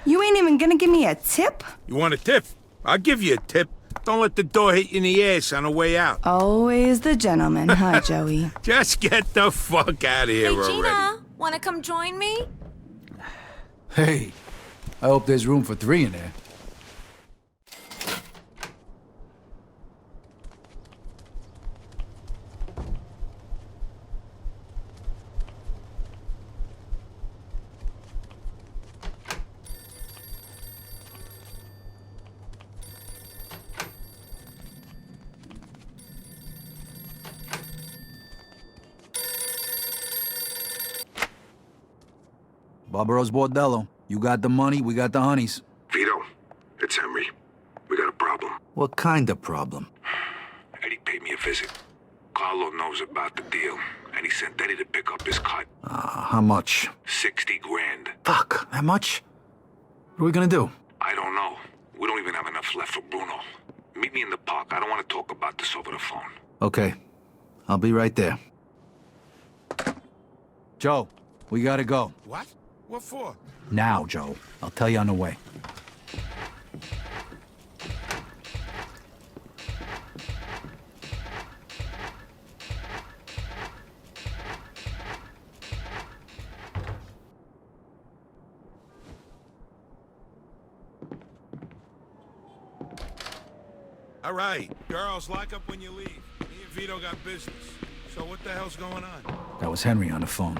You ain't even gonna give me a tip? You want a tip? I'll give you a tip. Don't let the door hit you in the ass on the way out. Always the gentleman, huh, Joey? Just get the fuck out of here already. Hey, Gina, wanna come join me? Hey, I hope there's room for 3 in there. Barbaro's Bordello. You got the money, we got the honeys. Vito, it's Henry. We got a problem. What kind of problem? Eddie paid me a visit. Carlo knows about the deal, and he sent Eddie to pick up his cut. How much? 60 grand. Fuck, that much? What are we gonna do? I don't know. We don't even have enough left for Bruno. Meet me in the park. I don't want to talk about this over the phone. Okay, I'll be right there. Joe, we gotta go. What? What for? Now, Joe. I'll tell you on the way. All right, girls, lock up when you leave. Me and Vito got business. So what the hell's going on? That was Henry on the phone.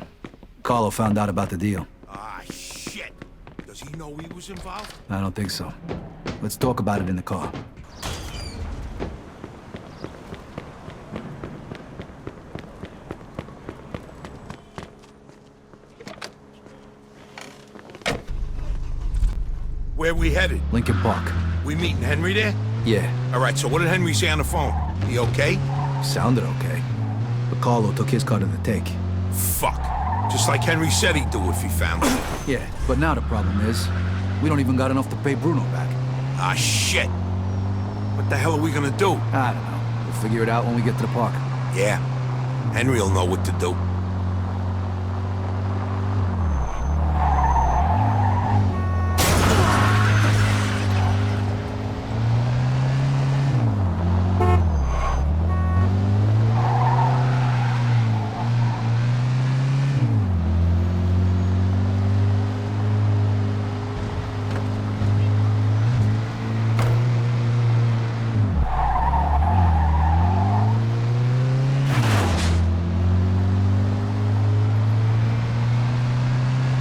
Carlo found out about the deal. Ah, shit. Does he know he was involved? I don't think so. Let's talk about it in the car. Where we headed? Lincoln Park. We meeting Henry there? Yeah, All right, so what did Henry say on the phone? He okay? sounded okay. But Carlo took his cut of the take. Fuck. Just like Henry said he'd do if he found it. Yeah, but now the problem is, we don't even got enough to pay Bruno back. Ah, shit. What the hell are we gonna do? I don't know. We'll figure it out when we get to the park. Yeah. Henry'll know what to do.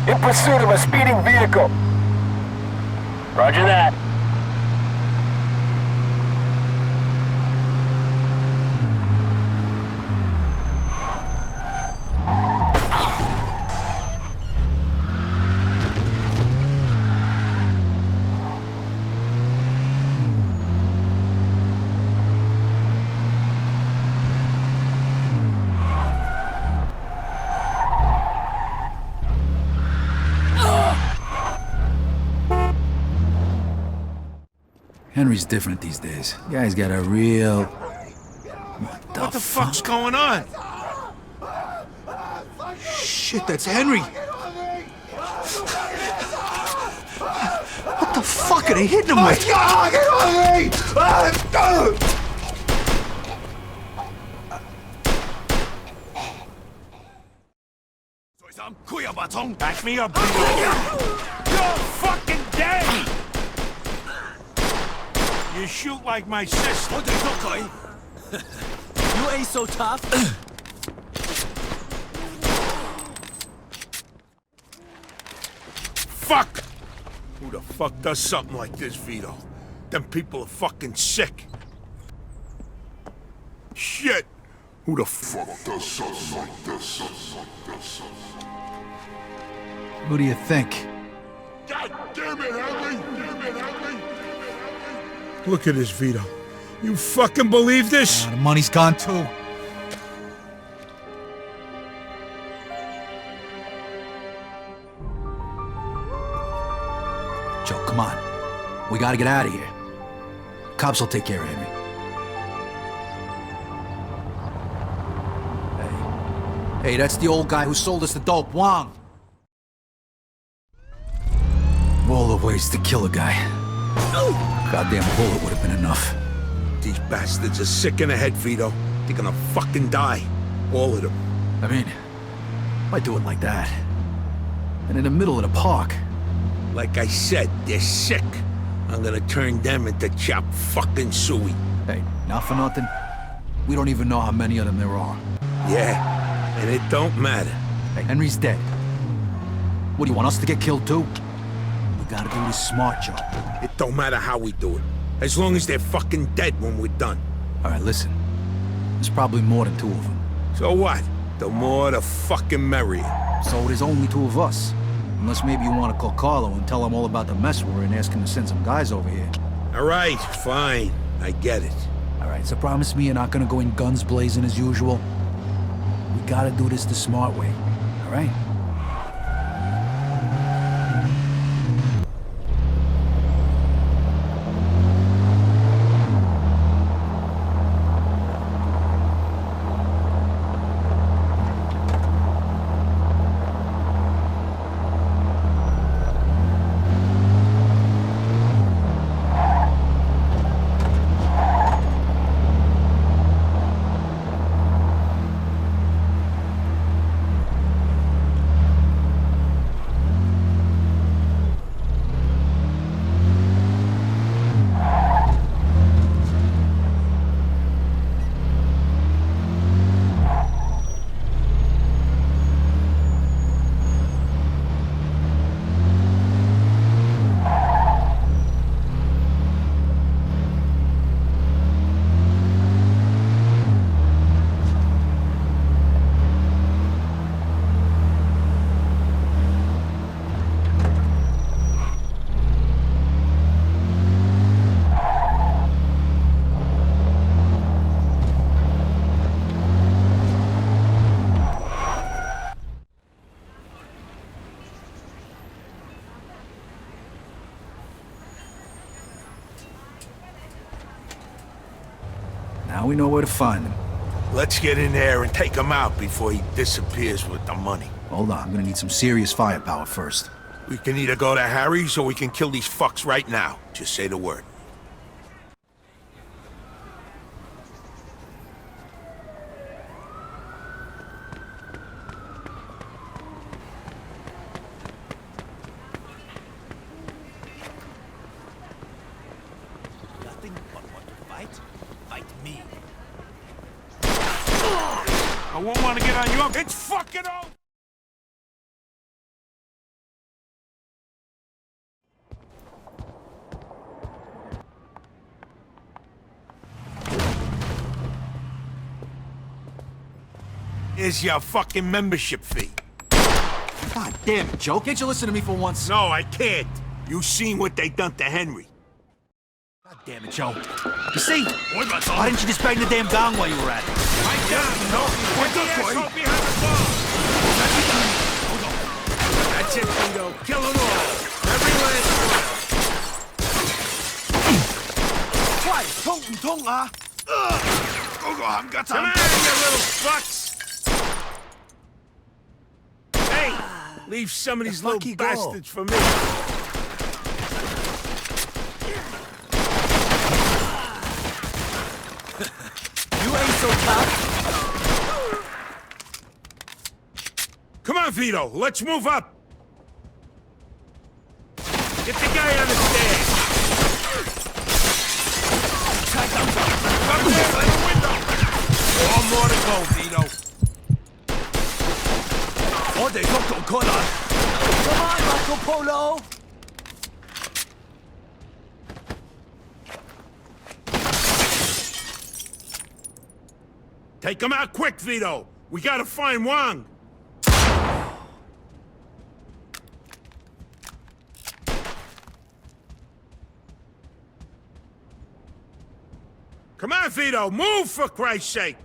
In pursuit of a speeding vehicle. Roger that. Henry's different these days. Guy's got a real... What the fuck's going on? Shit, that's Henry! What the fuck are they hitting him with? Back me up, Bruno. You're fucking dead! You shoot like my sister. You ain't so tough. Fuck! Who the fuck does something like this, Vito? Them people are fucking sick. Shit! Who the fuck does something like this? Who do you think? God damn it, Henry! Look at this, Vito. You fucking believe this? The money's gone too. Joe, come on. We gotta get out of here. Cops will take care of Henry. Hey, that's the old guy who sold us the dope, Wong. all the ways to kill a guy. Goddamn bullet would have been enough. These bastards are sick in the head, Vito. They're gonna fucking die. All of them. I mean, why do it like that? And in the middle of the park. Like I said, they're sick. I'm gonna turn them into chopped fucking suey. Hey, not for nothing. We don't even know how many of them there are. Yeah, and it don't matter. Hey, Henry's dead. What, do you want us to get killed too? We gotta do this smart, Joe. It don't matter how we do it. As long as they're fucking dead when we're done. All right, listen. There's probably more than 2 of them. So what? The more the fucking merrier. So there's only 2 of us. Unless maybe you want to call Carlo and tell him all about the mess we're in, ask him to send some guys over here. All right, fine. I get it. All right, so promise me you're not gonna go in guns blazing as usual. We gotta do this the smart way, all right? Now we know where to find him. Let's get in there and take him out before he disappears with the money. Hold on, I'm gonna need some serious firepower first. We can either go to Harry's or we can kill these fucks right now. Just say the word. Nothing but want to fight? Fight me. I won't want to get on you. It's fucking over! Here's your fucking membership fee. God damn it, Joe. Can't you listen to me for once? No, I can't. You seen what they done to Henry. God damn it, Joe. You see? Why didn't you just bang the damn gong while you were at it? Right down, no. Put the asshole behind the bar. That's it, Vito. Kill them all. Every last one. 喂，痛唔痛啊？嗰個冚家 Come 鏟 on, you little fucks. Hey, leave some of these little fuck you go? bastards for me. You ain't so tough. Come on, Vito. Let's move up. Get the guy on the stairs. Up there by the window. All more to go, Vito. 我哋速度困難。Come on, Marco Polo. Take him out quick, Vito. We gotta find Wang. Come on, Vito. Move, for Christ's sake.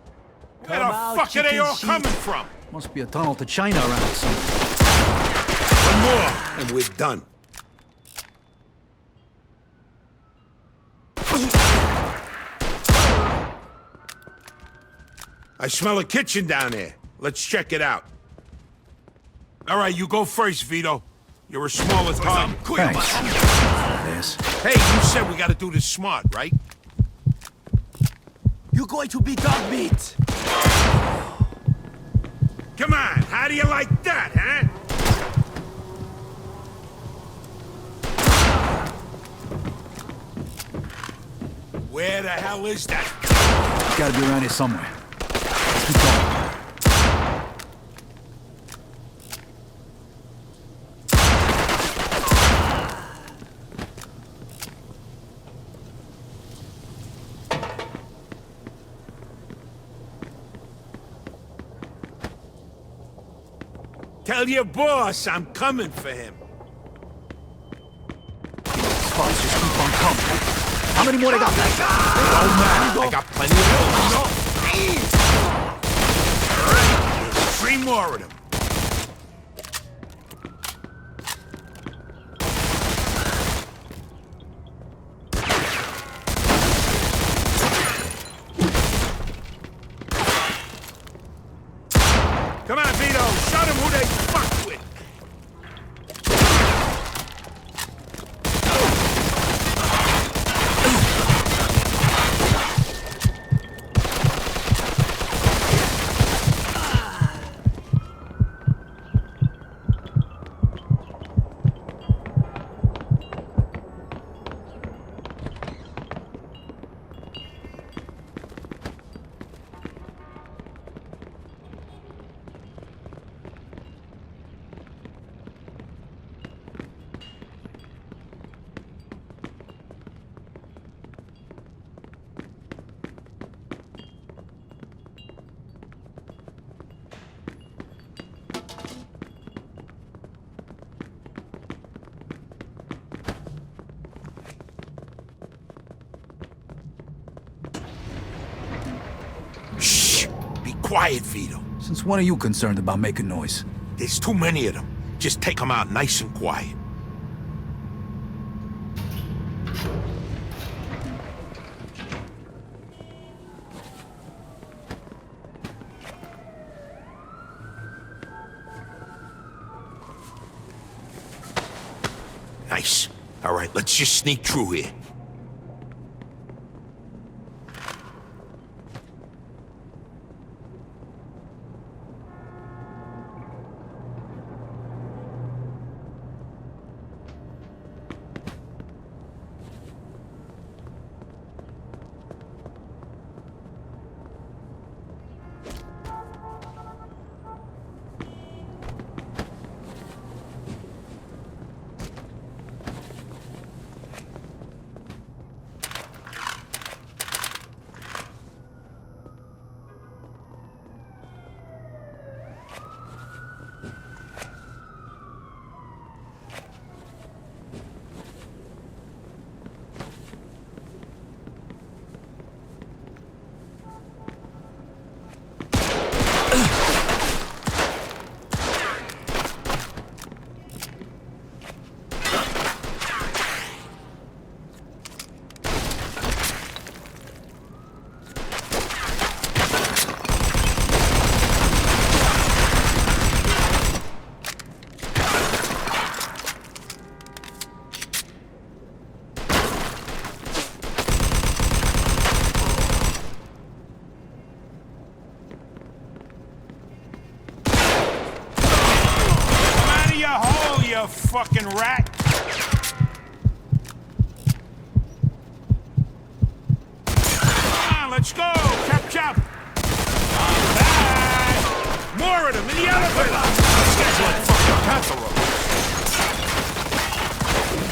Where Come the out, fuck are they chicken all shit. coming from? Must be a tunnel to China around somewhere. One more, and we're done. I smell a kitchen down there. Let's check it out. All right, you go first, Vito. You're a smaller target. Thanks. This. Hey, you said we gotta do this smart, right? You're going to be dog meat. Come on, how do you like that, huh? Where the hell is that? It's gotta be around here somewhere. Let's keep going. Tell your boss I'm coming for him. Spots just keep on coming. How many more they got? I got plenty of those. All right, there's 3 more of them. Come on, Vito, show them who they fuck with. Shh! Be quiet, Vito. Since when are you concerned about making noise? There's too many of them. Just take them out nice and quiet. Nice. All right, let's just sneak through here. You fucking rat! Come on, let's go! Chop chop! Alright! More of them in the elevator! This guy's like fucking casserole!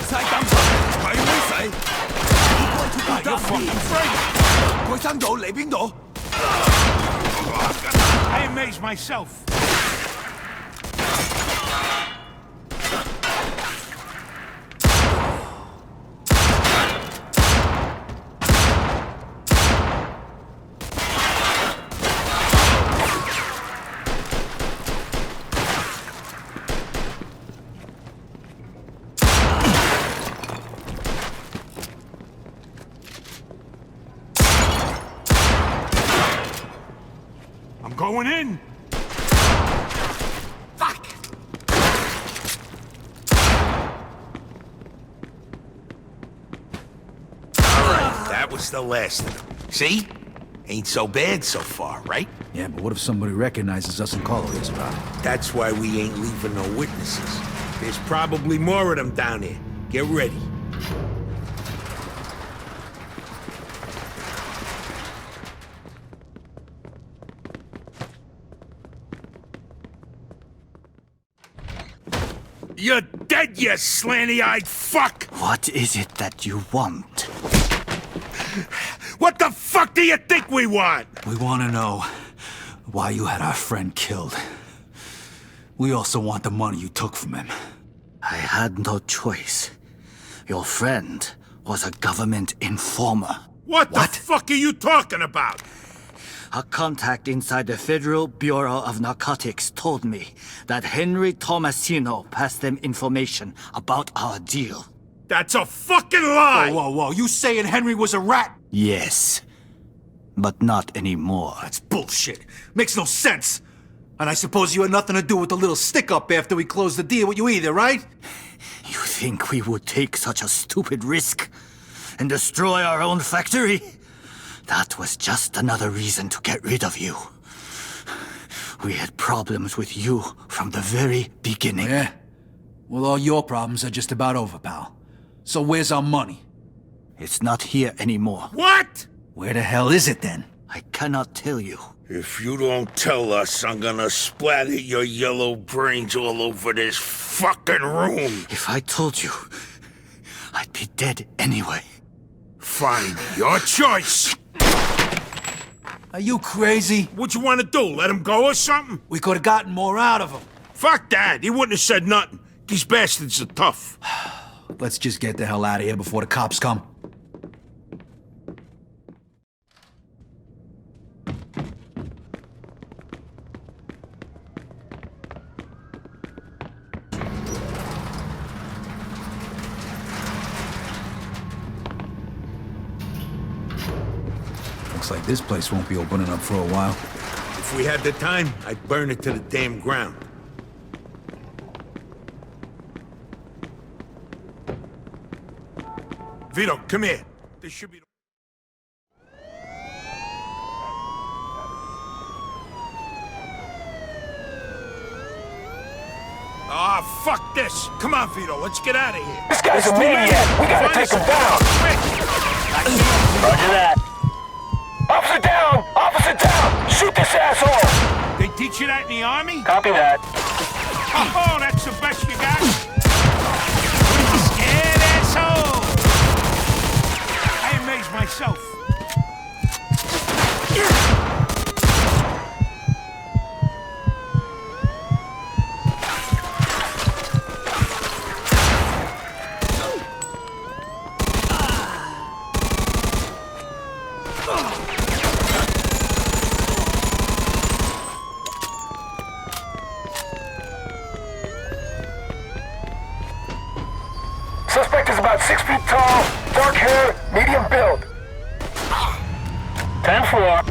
使咁出，佢會死。You're fucking afraid! 佢生到嚟邊度？ I amaze myself. I'm going in. Fuck！ that was the last of them. See? Ain't so bad so far, right? Yeah, but what if somebody recognizes us and calls us about it? That's why we ain't leaving no witnesses. There's probably more of them down there. Get ready. You're dead, you slanty-eyed fuck! What is it that you want? What the fuck do you think we want? We want to know why you had our friend killed. We also want the money you took from him. I had no choice. Your friend was a government informer. What the fuck are you talking about? A contact inside the Federal Bureau of Narcotics told me that Henry Tomasino passed them information about our deal. That's a fucking lie! Whoa. You saying Henry was a rat? Yes, but not anymore. That's bullshit. Makes no sense. And I suppose you had nothing to do with the little stick-up after we closed the deal with you either, right? You think we would take such a stupid risk and destroy our own factory? That was just another reason to get rid of you. We had problems with you from the very beginning. Yeah? Well, all your problems are just about over, pal. So where's our money? It's not here anymore. What? Where the hell is it then? I cannot tell you. If you don't tell us, I'm gonna splatter your yellow brains all over this fucking room. If I told you, I'd be dead anyway. Fine, your choice. Are you crazy? What you want to do, let him go or something? We could have gotten more out of him. Fuck that, he wouldn't have said nothing. These bastards are tough. Let's just get the hell out of here before the cops come. Looks like this place won't be opening up for a while. If we had the time, I'd burn it to the damn ground. Vito, come here. This should be... Ah, fuck this. Come on, Vito, let's get out of here. This guy's a maniac. We gotta take him down. Roger that. Officer down! Officer down! Shoot this asshole! They teach you that in the army? Copy that. Oh, that's the best you got? What are you scared, asshole? I amaze myself. Suspect is about 6 feet tall, dark hair, medium build. 10-4.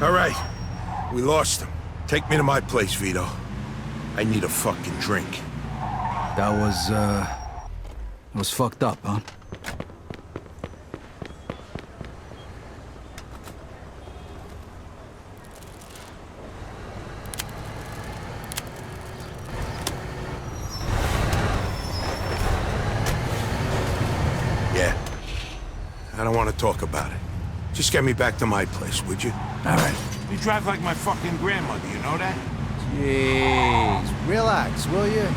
All right, we lost him. Take me to my place, Vito. I need a fucking drink. That was fucked up, huh? Yeah. I don't want to talk about it. Just get me back to my place, would you? All right. You drive like my fucking grandmother, you know that? Jeez, relax, will you?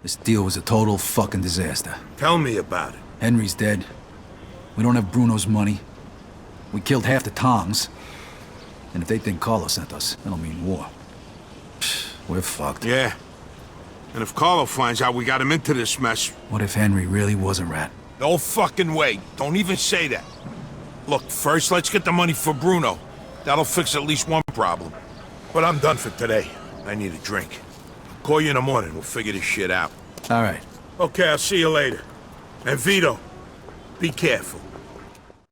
This deal was a total fucking disaster. Tell me about it. Henry's dead. We don't have Bruno's money. We killed half the Tongs. And if they think Carlo sent us, that'll mean war. Psh, we're fucked. Yeah. And if Carlo finds out we got him into this mess... What if Henry really was a rat? No fucking way. Don't even say that. Look, first let's get the money for Bruno. That'll fix at least one problem. But I'm done for today. I need a drink. Call you in the morning. We'll figure this shit out. All right. Okay, I'll see you later. And Vito, be careful.